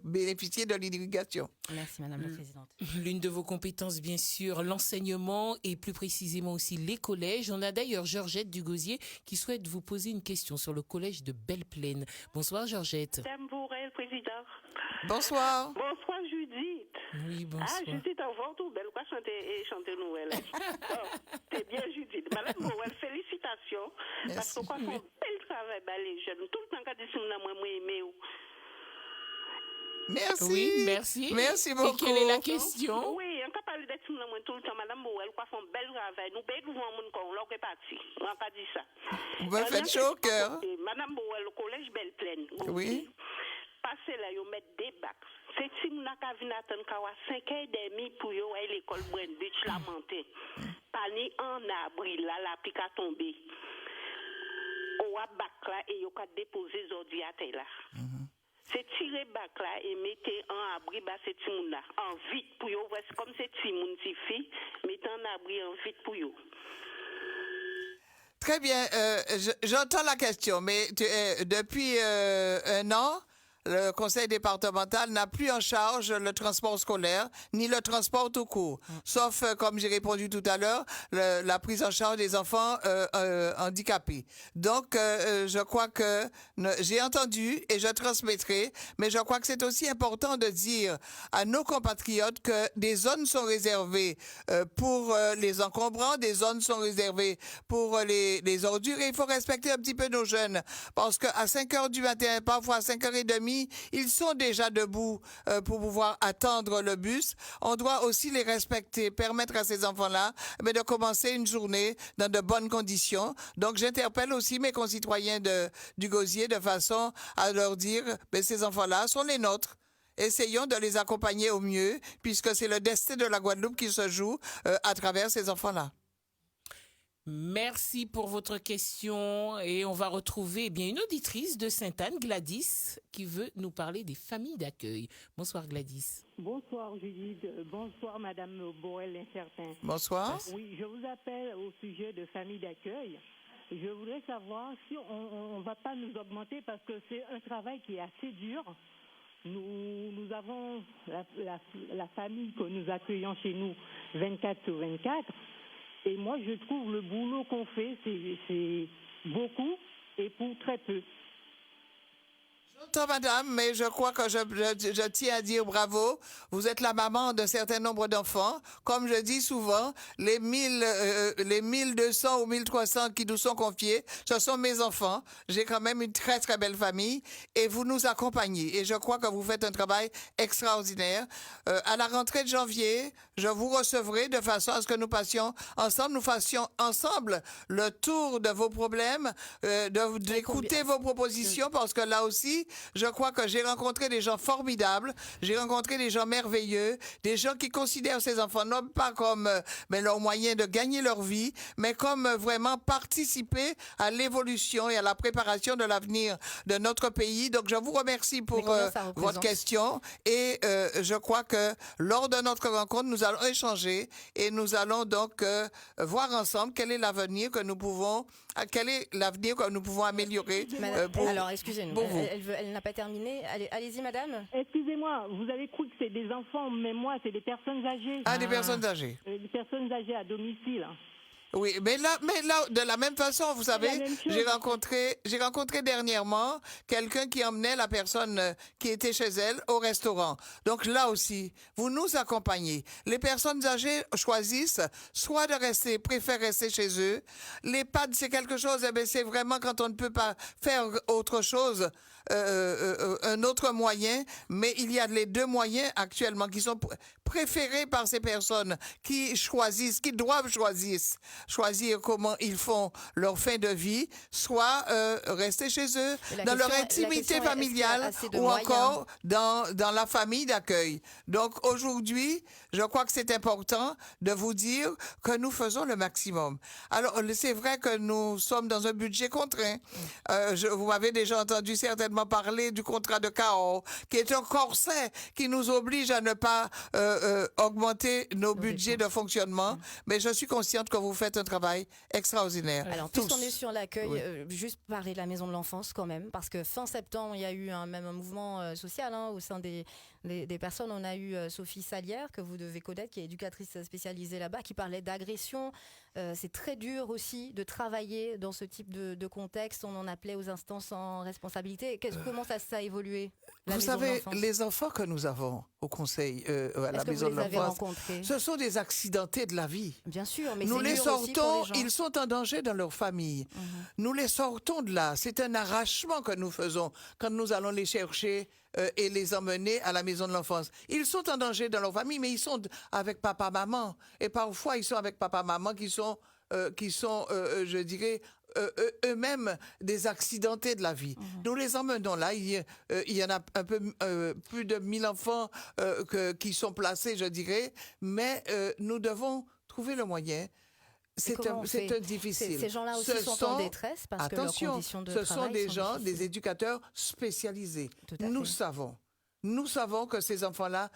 bénéficier de l'irrigation. Merci Madame la Présidente. L'une de vos compétences, bien sûr, l'enseignement et plus précisément aussi les collèges. On a d'ailleurs Georgette Dugosier qui souhaite vous poser une question sur le collège de Belle-Plaine. Bonsoir Georgette. Madame Bourrel, président. Bonsoir. Bonsoir Judith. Oui, bonsoir. Ah, Judith, au tout belle, quoi chanter Noël. C'est bien Judith. Madame Bourrel, félicitations. Merci. Parce que quoi, son bel travail, les jeunes. Tout le temps, quand ils sont là, moi, aimé. Merci. Oui, merci. Merci beaucoup. Et quelle est la question? Oui, on peut parler d'être tout le temps. Madame Bourrel, quoi, son bel travail. Nous payons devant mon corps, là, on est parti. On n'a pas dit ça. Vous me faites chaud au cœur. Madame Bourrel, le collège Belle-Plaine. Oui. Passez là, ils mettent des bacs. C'est si nous n'avons vu attendre qu'à 5h30 pour aller à l'école Brandwich, la montée. Pani en abri, là, la pique a tombé. Au bac là, et il a déposé les ordinateurs là. C'est tirer bac là et mettez en abri, c'est Timoun là. En vite pour eux, c'est comme c'est Timoun, c'est fille, mettez en abri en vite pour eux. Très bien, j'entends la question, mais depuis un an, le conseil départemental n'a plus en charge le transport scolaire ni le transport tout court, sauf, comme j'ai répondu tout à l'heure, la prise en charge des enfants handicapés. Donc, je crois que j'ai entendu et je transmettrai, mais je crois que c'est aussi important de dire à nos compatriotes que des zones sont réservées pour les encombrants, des zones sont réservées pour les ordures, et il faut respecter un petit peu nos jeunes, parce qu'à 5h du matin, parfois à 5h30, ils sont déjà debout pour pouvoir attendre le bus. On doit aussi les respecter, permettre à ces enfants-là de commencer une journée dans de bonnes conditions. Donc, j'interpelle aussi mes concitoyens du Gosier de façon à leur dire, ces enfants-là sont les nôtres. Essayons de les accompagner au mieux, puisque c'est le destin de la Guadeloupe qui se joue à travers ces enfants-là. Merci pour votre question et on va retrouver une auditrice de Sainte-Anne, Gladys, qui veut nous parler des familles d'accueil. Bonsoir Gladys. Bonsoir Judith, bonsoir Madame Bourrel l'incertain. Bonsoir. Oui, je vous appelle au sujet de familles d'accueil. Je voudrais savoir si on ne va pas nous augmenter parce que c'est un travail qui est assez dur. Nous avons la famille que nous accueillons chez nous 24/24. Et moi, je trouve le boulot qu'on fait, c'est beaucoup et pour très peu. J'entends, madame, mais je crois que je tiens à dire bravo. Vous êtes la maman d'un certain nombre d'enfants. Comme je dis souvent, les 1200 ou 1300 qui nous sont confiés, ce sont mes enfants. J'ai quand même une très, très belle famille et vous nous accompagnez. Et je crois que vous faites un travail extraordinaire. À la rentrée de janvier, je vous recevrai de façon à ce que nous fassions ensemble le tour de vos problèmes, d'écouter vos propositions, parce que là aussi, je crois que j'ai rencontré des gens formidables, j'ai rencontré des gens merveilleux, des gens qui considèrent ces enfants non pas comme leur moyen de gagner leur vie, mais comme vraiment participer à l'évolution et à la préparation de l'avenir de notre pays. Donc, je vous remercie pour votre question et je crois que lors de notre rencontre, nous allons échanger et nous allons donc voir ensemble quel est l'avenir que nous pouvons améliorer. Alors, excusez-nous, elle n'a pas terminé. Allez-y, madame. Excusez-moi, vous avez cru que c'est des enfants, mais moi, c'est des personnes âgées. Des personnes âgées. Des personnes âgées à domicile. Oui, mais là, de la même façon, vous savez, j'ai rencontré dernièrement quelqu'un qui emmenait la personne qui était chez elle au restaurant. Donc là aussi, vous nous accompagnez. Les personnes âgées choisissent soit préfèrent rester chez eux. L'EHPAD, c'est quelque chose, c'est vraiment quand on ne peut pas faire autre chose, un autre moyen, mais il y a les deux moyens actuellement qui sont préférés par ces personnes qui doivent choisir comment ils font leur fin de vie, soit rester chez eux, dans leur intimité familiale ou encore dans la famille d'accueil. Donc aujourd'hui, je crois que c'est important de vous dire que nous faisons le maximum. Alors, c'est vrai que nous sommes dans un budget contraint. Vous m'avez déjà entendu certainement parler du contrat de Cahors, qui est un corset qui nous oblige à ne pas augmenter nos budgets de fonctionnement. Mais je suis consciente que vous faites fait un travail extraordinaire. Alors, puisqu'on est sur l'accueil, juste parler de la maison de l'enfance quand même, parce que fin septembre, il y a eu même un mouvement social au sein des personnes. On a eu Sophie Salière, que vous devez connaître, qui est éducatrice spécialisée là-bas, qui parlait d'agression. C'est très dur aussi de travailler dans ce type de contexte. On en appelait aux instances en responsabilité. Comment ça a évolué? Vous savez, les enfants que nous avons au conseil, à la maison de l'enfance, ce sont des accidentés de la vie. Bien sûr, mais nous les sortons, ils sont en danger dans leur famille. Nous les sortons de là. C'est un arrachement que nous faisons quand nous allons les chercher et les emmener à la maison de l'enfance. Ils sont en danger dans leur famille, mais ils sont avec papa, maman. Et parfois, ils sont avec papa, maman qui sont je dirais, eux-mêmes des accidentés de la vie. Nous les emmenons là. Il y en a un peu plus de 1000 enfants qui sont placés, je dirais, mais nous devons trouver le moyen. C'est difficile. Ces gens-là aussi sont en détresse parce que leurs conditions de travail ce sont des gens, difficiles. des éducateurs spécialisés. Nous savons que ces enfants-là,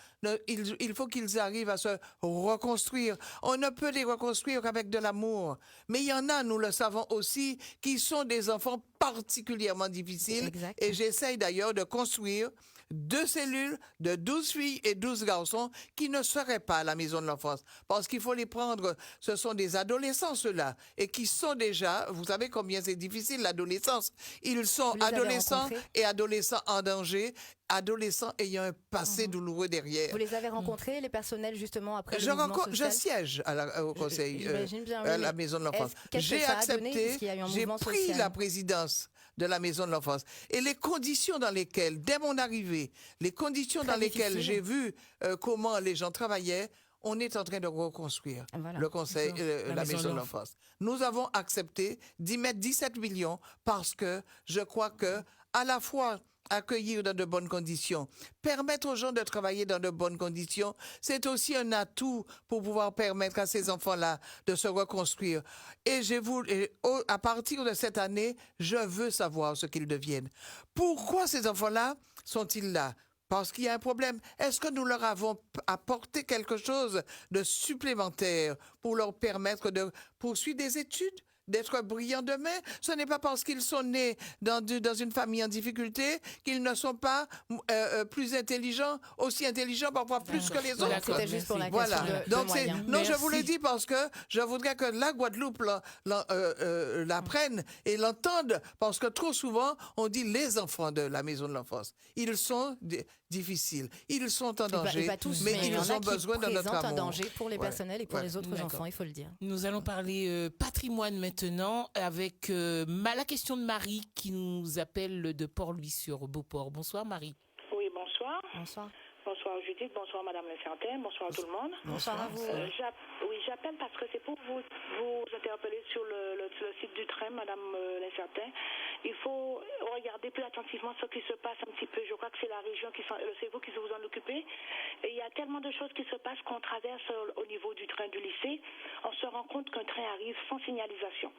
il faut qu'ils arrivent à se reconstruire. On ne peut les reconstruire qu'avec de l'amour. Mais il y en a, nous le savons aussi, qui sont des enfants particulièrement difficiles. Exact. Et j'essaye d'ailleurs de construire 2 cellules de 12 filles et 12 garçons qui ne seraient pas à la maison de l'enfance. Parce qu'il faut les prendre, ce sont des adolescents ceux-là, et qui sont déjà, vous savez combien c'est difficile l'adolescence. Ils sont adolescents et adolescents en danger, adolescents ayant un passé douloureux derrière. Vous les avez rencontrés, les personnels, justement, après le mouvement social? Je siège au conseil, bien, à la maison de l'enfance. J'ai accepté, j'ai pris la présidence de la maison de l'enfance. Et les conditions dans lesquelles, dès mon arrivée, lesquelles j'ai vu comment les gens travaillaient, on est en train de reconstruire le conseil, la maison de l'enfance. Nous avons accepté d'y mettre 17 millions parce que je crois que, à la fois, accueillir dans de bonnes conditions, permettre aux gens de travailler dans de bonnes conditions, c'est aussi un atout pour pouvoir permettre à ces enfants-là de se reconstruire. Et à partir de cette année, je veux savoir ce qu'ils deviennent. Pourquoi ces enfants-là sont-ils là? Parce qu'il y a un problème. Est-ce que nous leur avons apporté quelque chose de supplémentaire pour leur permettre de poursuivre des études? D'être brillants demain? Ce n'est pas parce qu'ils sont nés dans une famille en difficulté qu'ils ne sont pas plus intelligents, aussi intelligents, parfois plus que les autres. C'était juste pour la question de moyens. Non, je vous l'ai dit parce que je voudrais que la Guadeloupe l'apprenne et l'entende, parce que trop souvent, on dit les enfants de la maison de l'enfance. Ils sont difficiles, ils sont en danger, mais ils ont besoin de notre amour. Un danger pour les personnels et pour les autres enfants, il faut le dire. Nous allons parler patrimoine maintenant avec la question de Marie qui nous appelle de Port-Louis-sur-Beauport. Bonsoir Marie. Oui, bonsoir. Bonsoir. Bonsoir Judith, bonsoir Madame Lecertain, bonsoir à tout le monde. Bonsoir à vous. Oui, j'appelle parce que c'est pour vous interpeller sur le site du train, Madame Lecertain. Il faut regarder plus attentivement ce qui se passe un petit peu. Je crois que c'est la région c'est vous qui vous en occupez. Et il y a tellement de choses qui se passent qu'on traverse au niveau du train du lycée. On se rend compte qu'un train arrive sans signalisation.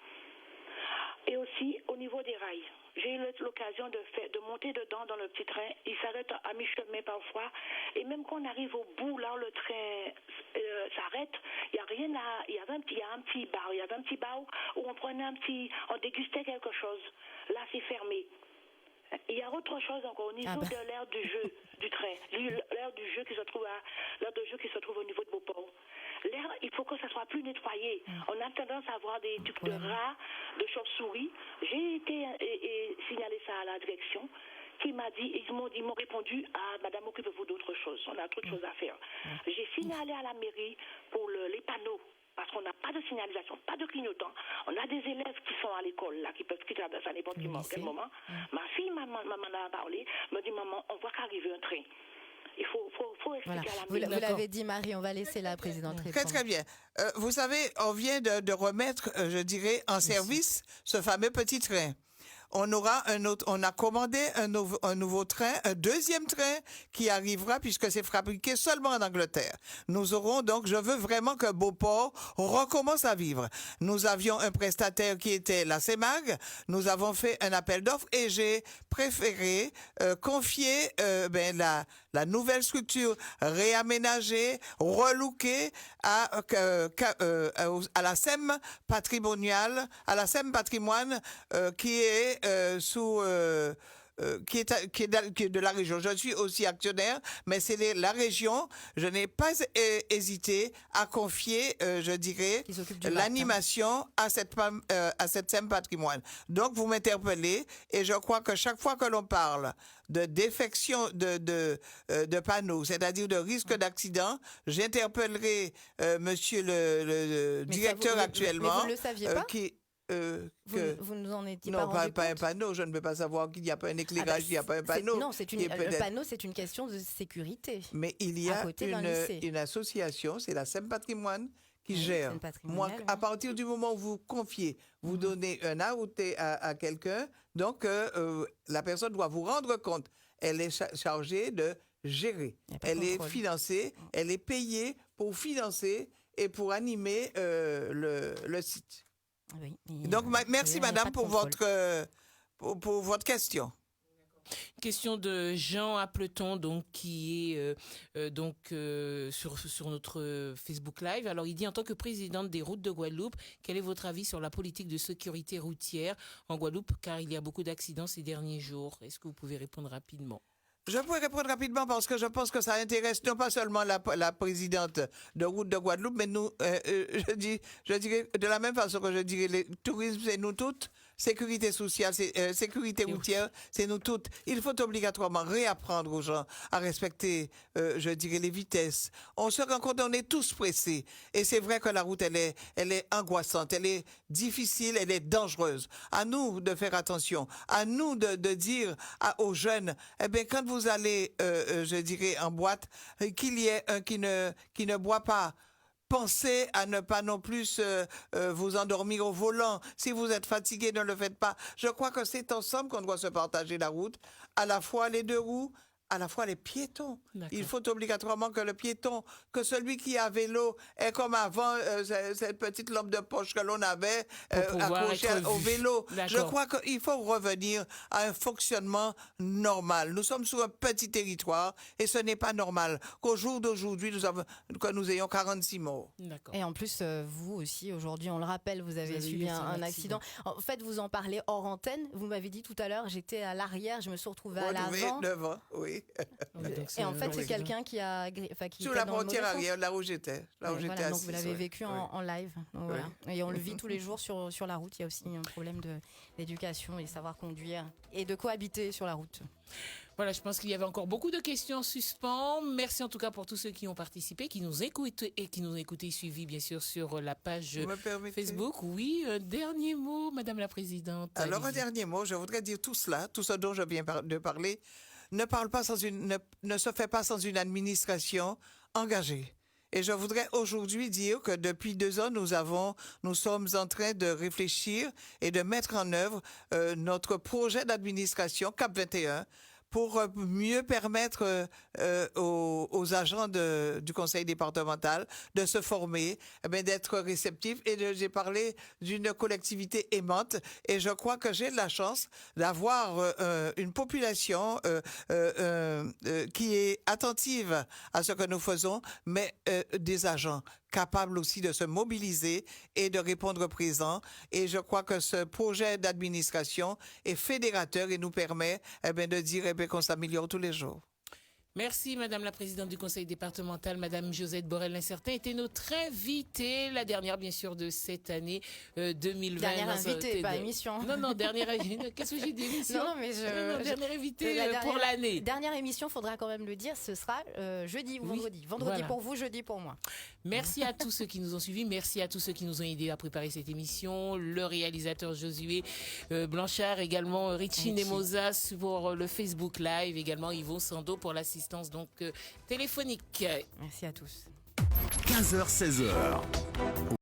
Et aussi au niveau des rails. J'ai eu l'occasion de monter dedans dans le petit train. Il s'arrête à mi-chemin parfois. Et même quand on arrive au bout, là où le train s'arrête, il y a rien là. Il y avait un petit bar où on dégustait quelque chose. Là, c'est fermé. Il y a autre chose encore au niveau de l'aire du jeu du train. L'aire du jeu qui se trouve au niveau de Beauport. L'air, il faut que ça soit plus nettoyé. On a tendance à avoir des trucs de rats, de chauves-souris. J'ai été signaler ça à la direction qui m'a dit, ils m'ont répondu, madame, occupez-vous d'autre chose. On a trop de choses à faire. J'ai signalé à la mairie pour les panneaux. Parce qu'on n'a pas de signalisation, pas de clignotant. On a des élèves qui sont à l'école, là, qui peuvent quitter à n'importe quel moment. Ma fille m'en a parlé, me dit, maman, on voit qu'arriver un train. Il faut expliquer à la mairie. Vous l'avez dit, Marie, on va laisser la présidente répondre. Très, très bien. Vous savez, on vient de remettre, je dirais, en service ce fameux petit train. On a commandé un nouveau train, un deuxième train qui arrivera puisque c'est fabriqué seulement en Angleterre. Nous aurons donc, je veux vraiment que Beauport recommence à vivre. Nous avions un prestataire qui était la CEMAG, nous avons fait un appel d'offres et j'ai préféré confier la la nouvelle structure réaménagée, relookée à la SEM patrimoniale, à la SEM patrimoine qui est sous... qui est de la région. Je suis aussi actionnaire, mais c'est la région. Je n'ai pas hésité à confier, je dirais, l'animation à cette SEM patrimoine. Donc, vous m'interpellez et je crois que chaque fois que l'on parle de défection de panneaux, c'est-à-dire de risque d'accident, j'interpellerai monsieur le directeur actuellement. Mais vous ne le saviez pas vous nous en étiez pas rendu compte? Non, pas un panneau. Je ne peux pas savoir qu'il n'y a pas un éclairage, il n'y a pas un panneau. Non, le panneau, c'est une question de sécurité. Mais il y a une association, c'est la SEM Patrimoine, qui gère. Moi, à partir du moment où vous confiez, vous donnez un AOT à quelqu'un, donc la personne doit vous rendre compte. Elle est chargée de gérer. Elle est financée, elle est payée pour financer et pour animer le site. Oui, donc, merci madame pour votre question. Question de Jean Appleton, donc qui est sur notre Facebook Live. Alors il dit, en tant que présidente des routes de Guadeloupe, quel est votre avis sur la politique de sécurité routière en Guadeloupe, car il y a beaucoup d'accidents ces derniers jours. Est-ce que vous pouvez répondre rapidement? Je pourrais répondre rapidement parce que je pense que ça intéresse non pas seulement la présidente de Route de Guadeloupe, mais nous, je dirais de la même façon que je dirais les tourisme, c'est nous toutes. Sécurité sociale, sécurité routière, c'est nous toutes. Il faut obligatoirement réapprendre aux gens à respecter, je dirais, les vitesses. On se rend compte, on est tous pressés. Et c'est vrai que la route, elle est angoissante, elle est difficile, elle est dangereuse. À nous de faire attention. À nous de dire aux jeunes, eh bien, quand vous allez, je dirais, en boîte, qu'il y ait un qui ne boit pas. Pensez à ne pas non plus vous endormir au volant. Si vous êtes fatigué, ne le faites pas. Je crois que c'est ensemble qu'on doit se partager la route, à la fois les deux roues, à la fois les piétons. Il faut obligatoirement que le piéton, que celui qui a vélo est comme avant cette petite lampe de poche que l'on avait accrochée au vélo. Je crois qu'il faut revenir à un fonctionnement normal. Nous sommes sur un petit territoire et ce n'est pas normal qu'au jour d'aujourd'hui, que nous ayons 46 morts. Et en plus, vous aussi, aujourd'hui, on le rappelle, vous avez subi un accident. En fait, vous en parlez hors antenne. Vous m'avez dit tout à l'heure, j'étais à l'arrière, je me suis retrouvée à l'avant. Devant, oui. Et en fait, c'est quelqu'un qui sous la portière arrière, là où j'étais. Donc vous l'avez vécu en live. Donc, voilà. Et on le vit tous les jours sur la route. Il y a aussi un problème d'éducation et de savoir conduire et de cohabiter sur la route. Voilà, je pense qu'il y avait encore beaucoup de questions en suspens. Merci en tout cas pour tous ceux qui ont participé, qui nous écoutent et qui nous ont écoutés, suivis bien sûr sur la page Facebook. Oui, un dernier mot, Madame la Présidente. Alors un dernier mot, je voudrais dire tout ce dont je viens de parler. Ne se fait pas sans une administration engagée. Et je voudrais aujourd'hui dire que depuis 2 ans, nous sommes en train de réfléchir et de mettre en œuvre notre projet d'administration CAP 21 pour mieux permettre aux agents du conseil départemental de se former, d'être réceptifs. Et j'ai parlé d'une collectivité aimante et je crois que j'ai de la chance d'avoir une population qui est attentive à ce que nous faisons, mais des agents capables aussi de se mobiliser et de répondre présent. Et je crois que ce projet d'administration est fédérateur et nous permet de dire qu'on s'améliore tous les jours. Merci Madame la Présidente du Conseil départemental, Madame Josette Borel-Lincertin était notre invitée, la dernière bien sûr de cette année 2020. Dernière invitée, pas émission. Non, dernière invitée. Qu'est-ce que j'ai dit, émission? Non, mais dernière invitée pour l'année. Dernière émission, faudra quand même le dire, ce sera jeudi ou vendredi. Vendredi pour vous, jeudi pour moi. Merci à tous ceux qui nous ont suivis, merci à tous ceux qui nous ont aidés à préparer cette émission, le réalisateur Josué Blanchard, également Richie Nemozas pour le Facebook Live, également Yvon Sando pour l'assistance donc téléphonique. Merci à tous. 15h-16h.